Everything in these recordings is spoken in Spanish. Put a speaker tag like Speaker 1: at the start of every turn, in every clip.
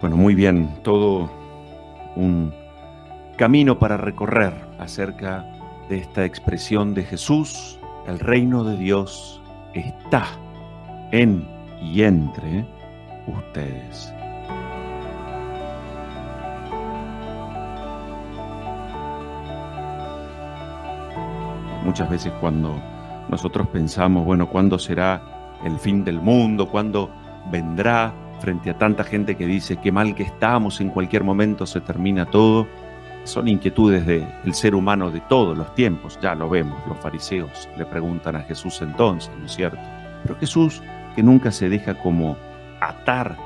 Speaker 1: Bueno, muy bien, todo un camino para recorrer acerca de esta expresión de Jesús. El reino de Dios está en y entre ustedes. Muchas veces cuando nosotros pensamos, bueno, ¿cuándo será el fin del mundo? ¿Cuándo vendrá? Frente a tanta gente que dice qué mal que estamos, en cualquier momento se termina todo. Son inquietudes del ser humano de todos los tiempos, ya lo vemos. Los fariseos le preguntan a Jesús entonces, ¿no es cierto? Pero Jesús, que nunca se deja como atar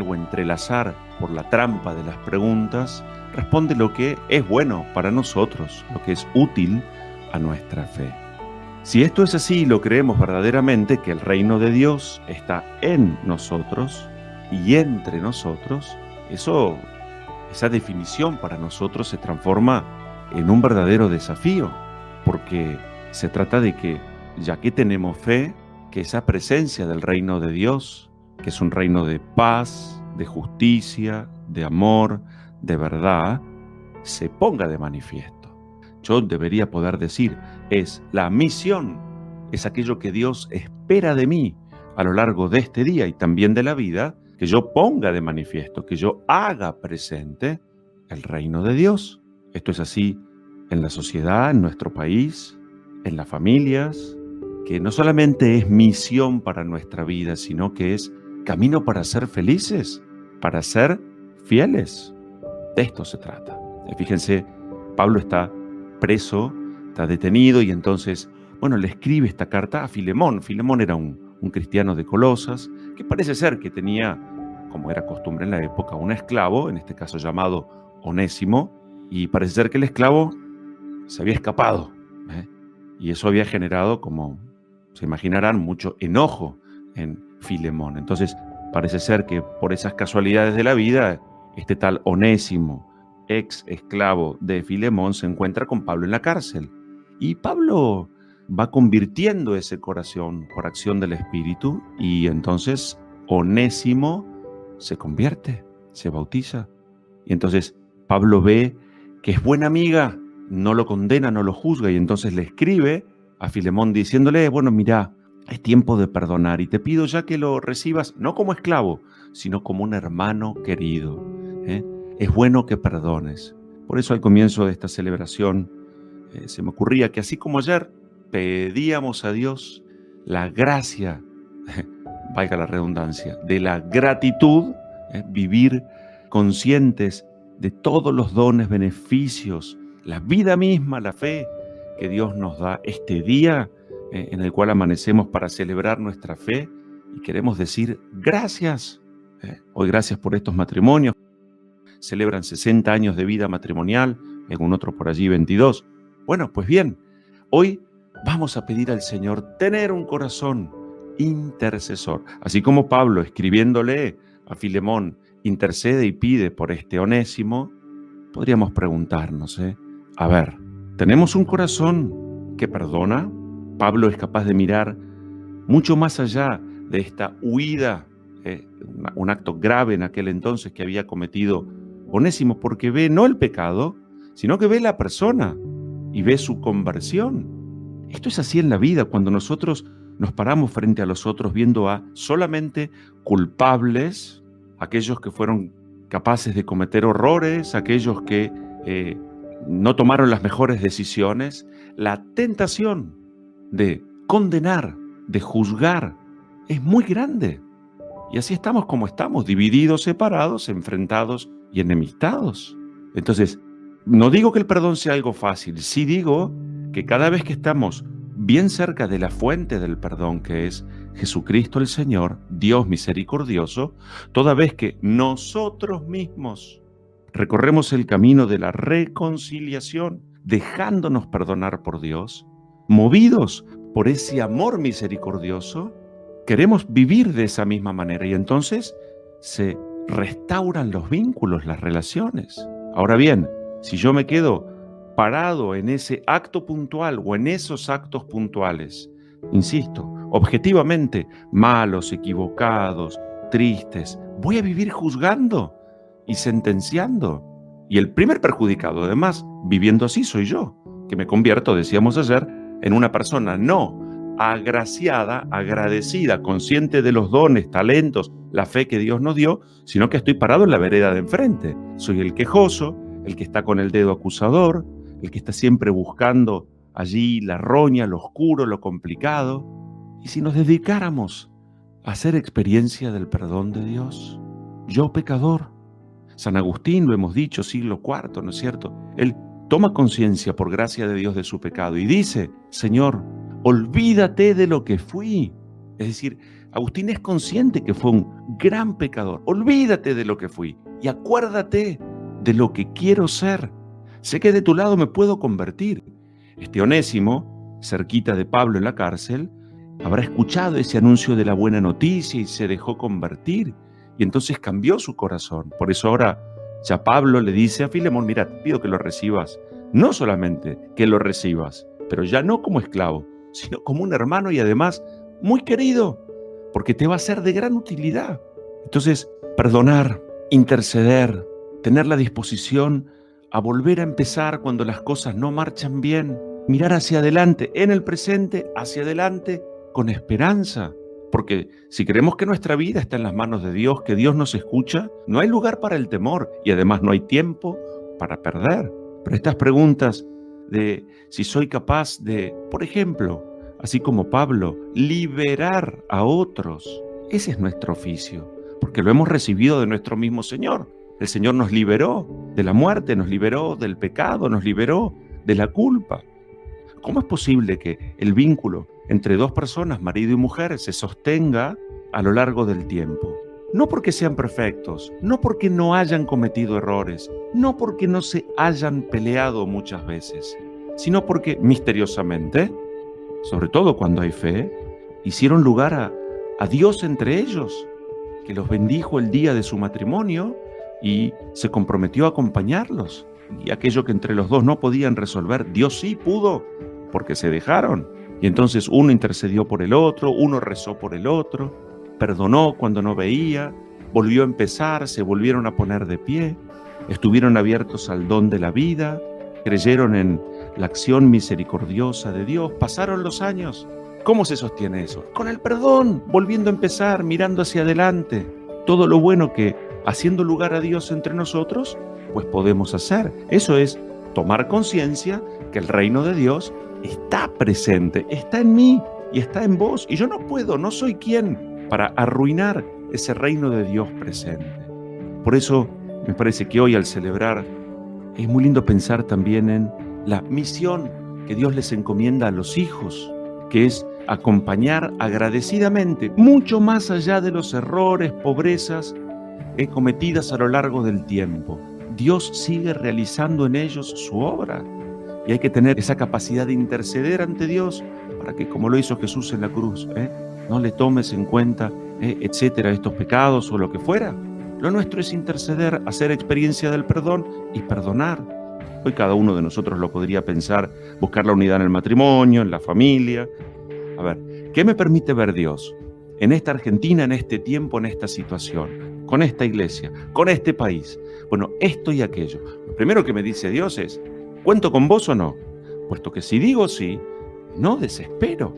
Speaker 1: o entrelazar por la trampa de las preguntas, responde lo que es bueno para nosotros, lo que es útil a nuestra fe. Si esto es así y lo creemos verdaderamente, que el reino de Dios está en nosotros y entre nosotros, esa definición para nosotros se transforma en un verdadero desafío, porque se trata de que, ya que tenemos fe, que esa presencia del reino de Dios, que es un reino de paz, de justicia, de amor, de verdad, se ponga de manifiesto. Yo debería poder decir, es la misión, es aquello que Dios espera de mí a lo largo de este día y también de la vida, que yo ponga de manifiesto, que yo haga presente el reino de Dios. Esto es así en la sociedad, en nuestro país, en las familias, que no solamente es misión para nuestra vida, sino que es camino para ser felices, para ser fieles. De esto se trata. Fíjense, Pablo está preso, está detenido y entonces, le escribe esta carta a Filemón. Filemón era un cristiano de Colosas, que parece ser que tenía, como era costumbre en la época, un esclavo, en este caso llamado Onésimo, y parece ser que el esclavo se había escapado, y eso había generado, como se imaginarán, mucho enojo en Filemón. Entonces, parece ser que por esas casualidades de la vida, este tal Onésimo, ex esclavo de Filemón, se encuentra con Pablo en la cárcel. Y Pablo va convirtiendo ese corazón por acción del Espíritu, y entonces Onésimo se convierte, se bautiza. Y entonces Pablo ve que es buena amiga, no lo condena, no lo juzga, y entonces le escribe a Filemón diciéndole, mira, es tiempo de perdonar y te pido ya que lo recibas no como esclavo, sino como un hermano querido. Es bueno que perdones. Por eso al comienzo de esta celebración se me ocurría que así como ayer pedíamos a Dios la gracia, valga la redundancia, de la gratitud, vivir conscientes de todos los dones, beneficios, la vida misma, la fe que Dios nos da este día en el cual amanecemos para celebrar nuestra fe y queremos decir gracias. Hoy gracias por estos matrimonios. Celebran 60 años de vida matrimonial, algún otro por allí 22. Bueno, pues bien, hoy vamos a pedir al Señor tener un corazón intercesor. Así como Pablo, escribiéndole a Filemón, intercede y pide por este Onésimo, podríamos preguntarnos, a ver, ¿tenemos un corazón que perdona? Pablo es capaz de mirar mucho más allá de esta huida, un acto grave en aquel entonces que había cometido Onésimo, porque ve no el pecado, sino que ve la persona y ve su conversión. Esto es así en la vida, cuando nosotros nos paramos frente a los otros viendo a solamente culpables, aquellos que fueron capaces de cometer horrores, aquellos que no tomaron las mejores decisiones. La tentación de condenar, de juzgar, es muy grande. Y así estamos como estamos, divididos, separados, enfrentados y enemistados. Entonces, no digo que el perdón sea algo fácil, sí digo que cada vez que estamos bien cerca de la fuente del perdón, que es Jesucristo el Señor, Dios misericordioso, toda vez que nosotros mismos recorremos el camino de la reconciliación, dejándonos perdonar por Dios, movidos por ese amor misericordioso, queremos vivir de esa misma manera y entonces se restauran los vínculos, las relaciones. Ahora bien, si yo me quedo parado en ese acto puntual o en esos actos puntuales, insisto, objetivamente malos, equivocados, tristes, ¿voy a vivir juzgando? y sentenciando. Y el primer perjudicado, además, viviendo así, soy yo, que me convierto, decíamos ayer, en una persona no agraciada, agradecida, consciente de los dones, talentos, la fe que Dios nos dio, sino que estoy parado en la vereda de enfrente. Soy el quejoso, el que está con el dedo acusador, el que está siempre buscando allí la roña, lo oscuro, lo complicado. Y si nos dedicáramos a hacer experiencia del perdón de Dios, yo pecador. San Agustín, lo hemos dicho, siglo IV, ¿no es cierto? Él toma conciencia por gracia de Dios de su pecado y dice, Señor, olvídate de lo que fui. Es decir, Agustín es consciente que fue un gran pecador. Olvídate de lo que fui y acuérdate de lo que quiero ser. Sé que de tu lado me puedo convertir. Onésimo, cerquita de Pablo en la cárcel, habrá escuchado ese anuncio de la buena noticia y se dejó convertir. Y entonces cambió su corazón. Por eso ahora ya Pablo le dice a Filemón, mira, te pido que lo recibas. No solamente que lo recibas, pero ya no como esclavo, sino como un hermano y además muy querido, porque te va a ser de gran utilidad. Entonces, perdonar, interceder, tener la disposición a volver a empezar cuando las cosas no marchan bien, mirar hacia adelante, en el presente, hacia adelante, con esperanza. Porque si creemos que nuestra vida está en las manos de Dios, que Dios nos escucha, no hay lugar para el temor y además no hay tiempo para perder. Pero estas preguntas de si soy capaz de, por ejemplo, así como Pablo, liberar a otros, ese es nuestro oficio, porque lo hemos recibido de nuestro mismo Señor. El Señor nos liberó de la muerte, nos liberó del pecado, nos liberó de la culpa. ¿Cómo es posible que el vínculo entre dos personas, marido y mujer, se sostenga a lo largo del tiempo? No porque sean perfectos, no porque no hayan cometido errores, no porque no se hayan peleado muchas veces, sino porque misteriosamente, sobre todo cuando hay fe, hicieron lugar a Dios entre ellos, que los bendijo el día de su matrimonio y se comprometió a acompañarlos. Y aquello que entre los dos no podían resolver, Dios sí pudo, porque se dejaron. Y entonces uno intercedió por el otro, uno rezó por el otro, perdonó cuando no veía, volvió a empezar, se volvieron a poner de pie, estuvieron abiertos al don de la vida, creyeron en la acción misericordiosa de Dios, pasaron los años. ¿Cómo se sostiene eso? Con el perdón, volviendo a empezar, mirando hacia adelante. Todo lo bueno que, haciendo lugar a Dios entre nosotros, pues podemos hacer. Eso es tomar conciencia que el reino de Dios está presente, está en mí y está en vos. Y yo no puedo, no soy quien para arruinar ese reino de Dios presente. Por eso me parece que hoy al celebrar es muy lindo pensar también en la misión que Dios les encomienda a los hijos, que es acompañar agradecidamente, mucho más allá de los errores, pobrezas cometidas a lo largo del tiempo. Dios sigue realizando en ellos su obra y hay que tener esa capacidad de interceder ante Dios para que, como lo hizo Jesús en la cruz, no le tomes en cuenta, etcétera, estos pecados o lo que fuera. Lo nuestro es interceder, hacer experiencia del perdón y perdonar. Hoy cada uno de nosotros lo podría pensar, buscar la unidad en el matrimonio, en la familia. A ver, ¿qué me permite ver Dios en esta Argentina, en este tiempo, en esta situación, con esta iglesia, con este país? Bueno, esto y aquello. Lo primero que me dice Dios es, ¿cuento con vos o no? Puesto que si digo sí, no desespero,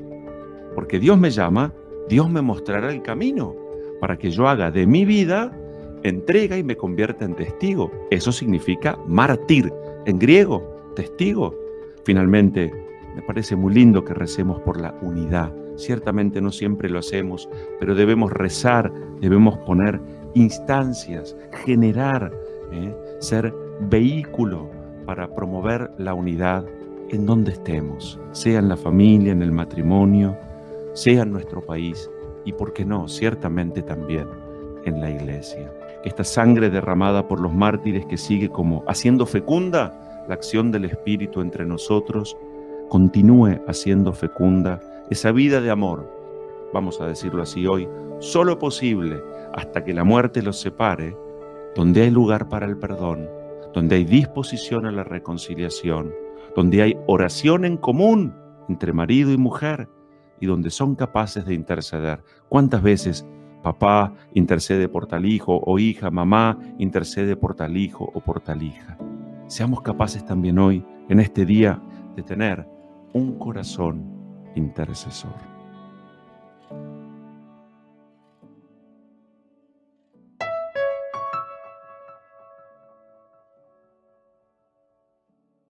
Speaker 1: porque Dios me llama, Dios me mostrará el camino para que yo haga de mi vida entrega y me convierta en testigo. Eso significa mártir, en griego, testigo. Finalmente, me parece muy lindo que recemos por la unidad. Ciertamente no siempre lo hacemos, pero debemos rezar, debemos poner instancias, generar, ser vehículo para promover la unidad en donde estemos, sea en la familia, en el matrimonio, sea en nuestro país y, ¿por qué no?, ciertamente también en la iglesia. Que esta sangre derramada por los mártires que sigue como haciendo fecunda la acción del Espíritu entre nosotros, continúe haciendo fecunda esa vida de amor, vamos a decirlo así hoy, solo posible hasta que la muerte los separe, donde hay lugar para el perdón, donde hay disposición a la reconciliación, donde hay oración en común entre marido y mujer y donde son capaces de interceder. ¿Cuántas veces papá intercede por tal hijo, o hija, mamá intercede por tal hijo o por tal hija. Seamos capaces también hoy, en este día, de tener un corazón intercesor.